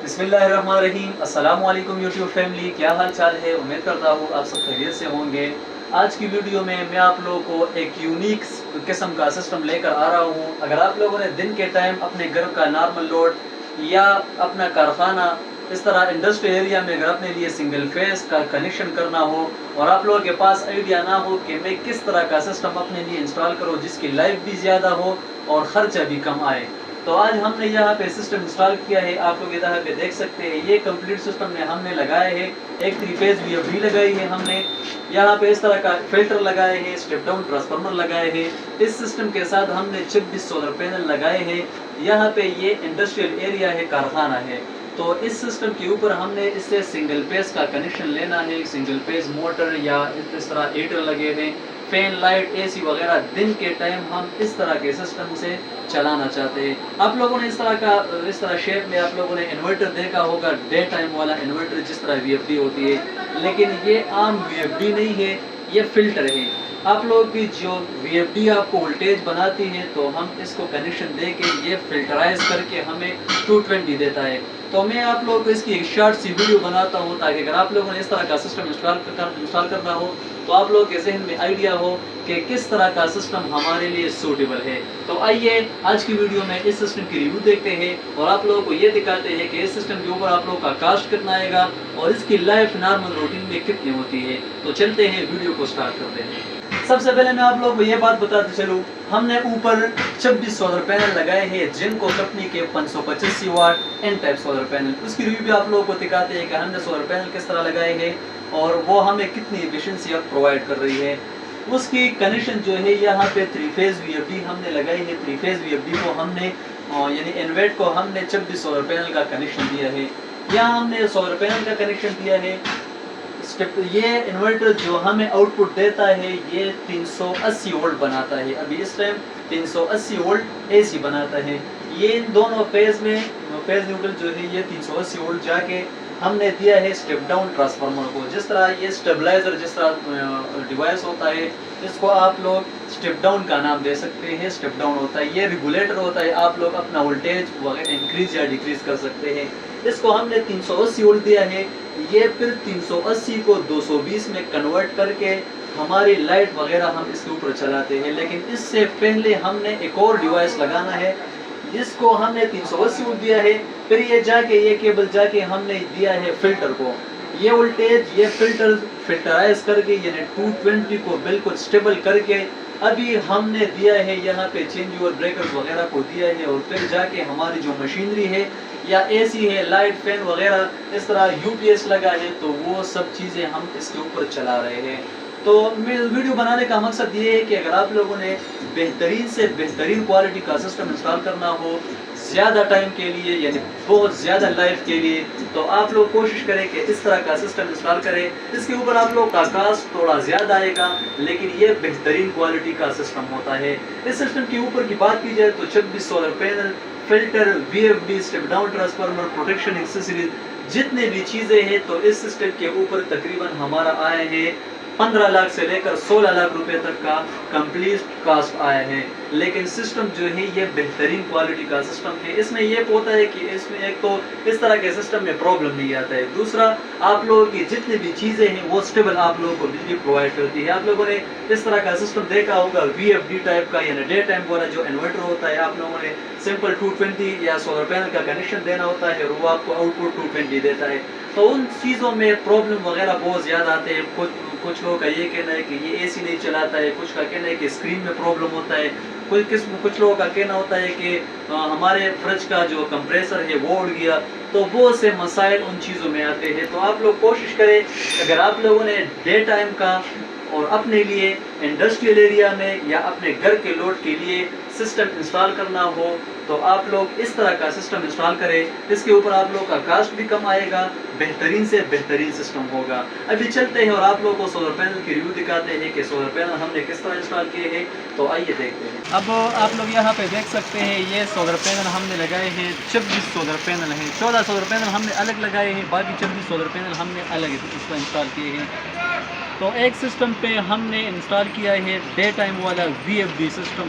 بسم اللہ الرحمن الرحیم۔ السلام علیکم یوٹیوب فیملی، کیا حال چال ہے؟ امید کرتا ہوں آپ سب خیریت سے ہوں گے۔ آج کی ویڈیو میں آپ لوگوں کو ایک یونیک قسم کا سسٹم لے کر آ رہا ہوں۔ اگر آپ لوگوں نے دن کے ٹائم اپنے گھر کا نارمل لوڈ یا اپنا کارخانہ اس طرح انڈسٹری ایریا میں اگر اپنے لیے سنگل فیس کا کنیکشن کرنا ہو اور آپ لوگوں کے پاس آئیڈیا نہ ہو کہ میں کس طرح کا سسٹم اپنے لیے انسٹال کروں جس کی لائف بھی زیادہ ہو اور خرچہ بھی کم آئے، تو آج ہم نے یہاں پہ سسٹم انسٹال کیا ہے۔ آپ لوگ یہاں پہ دیکھ سکتے ہیں، یہ کمپلیٹ سسٹم میں ہم نے لگائے ہے ایک 3 فیز VFD لگائی ہے ہم نے، یہاں پہ اس طرح کا فلٹر لگائے ہیں، اسٹیپ ڈاؤن ٹرانسفارمر لگائے ہیں۔ اس سسٹم کے ساتھ ہم نے 26 سولر پینل لگائے ہیں۔ یہاں پہ یہ انڈسٹریل ایریا ہے، کارخانہ ہے، تو اس سسٹم کے اوپر ہم نے اس سے سنگل فیز کا کنیکشن لینا ہے۔ سنگل فیز موٹر یا اس طرح ہیٹر لگے ہیں، فین، لائٹ، AC وغیرہ دن کے ٹائم ہم اس طرح کے سسٹم سے چلانا چاہتے ہیں۔ آپ لوگوں نے اس طرح شیپ میں آپ لوگوں نے انورٹر دیکھا ہوگا، ڈے ٹائم والا انورٹر جس طرح VFD ہوتی ہے، لیکن یہ عام VFD نہیں ہے، یہ فلٹر ہے۔ آپ لوگوں کی جو VFD آپ کو وولٹیج بناتی ہے تو ہم اس کو کنیکشن دے کے یہ فلٹرائز کر کے ہمیں 220 دیتا ہے۔ تو میں آپ لوگوں کو اس کی ایک شارٹ سی ویڈیو بناتا ہوں تاکہ اگر آپ لوگوں نے اس طرح کا سسٹم انسٹال کرنا ہو تو آپ لوگوں کے ذہن میں آئیڈیا ہو کہ کس طرح کا سسٹم ہمارے لیے سوٹیبل ہے۔ تو آئیے آج کی ویڈیو میں اس سسٹم کی ریویو دیکھتے ہیں اور آپ لوگوں کو یہ دکھاتے ہیں کہ اس سسٹم کے اوپر آپ لوگوں کا کاسٹ کتنا آئے گا اور اس کی لائف نارمل روٹین میں کتنی ہوتی ہے۔ تو چلتے ہیں، ویڈیو کو سٹارٹ کرتے ہیں۔ سب سے پہلے میں آپ لوگوں کو یہ بات بتاتے چلوں، ہم نے اوپر 26 سولر پینل لگائے ہیں جن کو کمپنی کے 585 watt N type solar panel, اس کی ریویو بھی آپ لوگوں کو دکھاتے ہیں کہ ہم نے سولر پینل کس طرح لگائے ہیں اور وہ ہمیں کتنی ایفیشنسی اب پرووائڈ کر رہی ہے۔ اس کی کنیکشن جو ہے یہاں پہ 3 فیز VFD ہم نے لگائی ہے۔ 3 فیز VFD کو ہم نے یعنی انویٹ کو ہم نے 26 سولر پینل کا کنیکشن دیا ہے۔ یہاں ہم نے سولر پینل کا کنیکشن دیا ہے۔ یہ انورٹر جو ہمیں آؤٹ پٹ دیتا ہے یہ 380 وولٹ بناتا ہے، ابھی اس ٹائم 380 وولٹ AC بناتا ہے۔ یہ ان دونوں فیز میں فیز نیوٹرل جو ہے یہ 380 وولٹ جا کے ہم نے دیا ہے اسٹیپ ڈاؤن ٹرانسفارمر کو۔ جس طرح یہ اسٹیبلائزر جس طرح ڈیوائس ہوتا ہے اس کو آپ لوگ اسٹیپ ڈاؤن کا نام دے سکتے ہیں، اسٹیپ ڈاؤن ہوتا ہے، یہ ریگولیٹر ہوتا ہے، آپ لوگ اپنا وولٹیج وغیرہ انکریز یا ڈیکریز کر سکتے ہیں۔ اس کو ہم نے 380 وولٹ دیا ہے، یہ پھر 380 کو 220 میں کنورٹ کر کے ہماری لائٹ وغیرہ ہم اس کے اوپر چلاتے ہیں۔ لیکن اس سے پہلے ہم نے ایک اور ڈیوائس لگانا ہے جس کو ہم نے 380 وولٹ دیا ہے، پھر یہ جا کے یہ کیبل جا کے ہم نے دیا ہے فلٹر کو، یہ وولٹیج یہ فلٹرائز کر کے یعنی 220 کو بالکل سٹیبل کر کے ابھی ہم نے دیا ہے یہاں پہ چینج اوور بریکرز وغیرہ کو دیا ہے، اور پھر جا کے ہماری جو مشینری ہے یا AC ہے، لائٹ، فین وغیرہ اس طرح UPS لگا ہے، تو وہ سب چیزیں ہم اس کے اوپر چلا رہے ہیں۔ تو میں ویڈیو بنانے کا مقصد یہ ہے کہ اگر آپ لوگوں نے بہترین سے بہترین کوالٹی کا سسٹم انسٹال کرنا ہو زیادہ ٹائم کے لیے یعنی بہت زیادہ لائف کے لیے، تو آپ لوگ کوشش کریں کہ اس طرح کا سسٹم انسٹال کریں۔ اس کے اوپر آپ لوگ کا کاسٹ تھوڑا زیادہ آئے گا لیکن یہ بہترین کوالٹی کا سسٹم ہوتا ہے۔ اس سسٹم کے اوپر کی بات کی جائے تو 26 solar panel, filter, VFD، step down transformer, protection accessories, جتنے بھی چیزیں ہیں تو اس سسٹم کے اوپر تقریباً ہمارا آیا ہے 15 لاکھ سے لے کر 16 لاکھ روپے تک کا کمپلیٹ کاسٹ آیا ہے۔ لیکن سسٹم جو ہے یہ بہترین کوالٹی کا سسٹم ہے۔ اس میں یہ ہوتا ہے کہ اس میں ایک تو اس طرح کے سسٹم میں پرابلم نہیں آتا ہے، دوسرا آپ لوگوں کی جتنی بھی چیزیں ہیں وہ سٹیبل آپ لوگوں کو بجلی پرووائڈ کرتی ہے۔ آپ لوگوں نے اس طرح کا سسٹم دیکھا ہوگا VFD ٹائپ کا یعنی ڈے ٹائم والا جو انورٹر ہوتا ہے، آپ لوگوں نے سمپل 220 یا سولر پینل کا کنیکشن دینا ہوتا ہے اور وہ آپ کو آؤٹ پٹ 220 دیتا ہے۔ تو ان چیزوں میں پرابلم وغیرہ بہت زیادہ آتے ہیں۔ کچھ لوگوں کا یہ کہنا ہے کہ یہ AC نہیں چلاتا ہے، کچھ کا کہنا ہے کہ اسکرین میں پرابلم ہوتا ہے، کچھ لوگوں کا کہنا ہوتا ہے کہ ہمارے فریج کا جو کمپریسر ہے وہ اڑ گیا، تو بہت سے مسائل ان چیزوں میں آتے ہیں۔ تو آپ لوگ کوشش کریں اگر آپ لوگوں نے ڈے ٹائم کا اور اپنے لیے انڈسٹریل ایریا میں یا اپنے گھر کے لوڈ کے لیے سسٹم انسٹال کرنا ہو تو آپ لوگ اس طرح کا سسٹم انسٹال کریں۔ اس کے اوپر آپ لوگوں کا کاسٹ بھی کم آئے گا، بہترین سے بہترین سسٹم ہوگا۔ ابھی چلتے ہیں اور آپ لوگوں کو سولر پینل کی ریویو دکھاتے ہیں کہ سولر پینل ہم نے کس طرح انسٹال کیے ہیں، تو آئیے دیکھتے ہیں۔ اب آپ لوگ یہاں پہ دیکھ سکتے ہیں یہ سولر پینل ہم نے لگائے ہیں، 26 سولر پینل ہیں، 14 سولر پینل ہم نے الگ لگائے ہیں، باقی 26 سولر پینل ہم نے الگ اس کو انسٹال کیے ہیں۔ تو ایک سسٹم پہ ہم نے انسٹال کیا ہے ڈے ٹائم والا VFD سسٹم،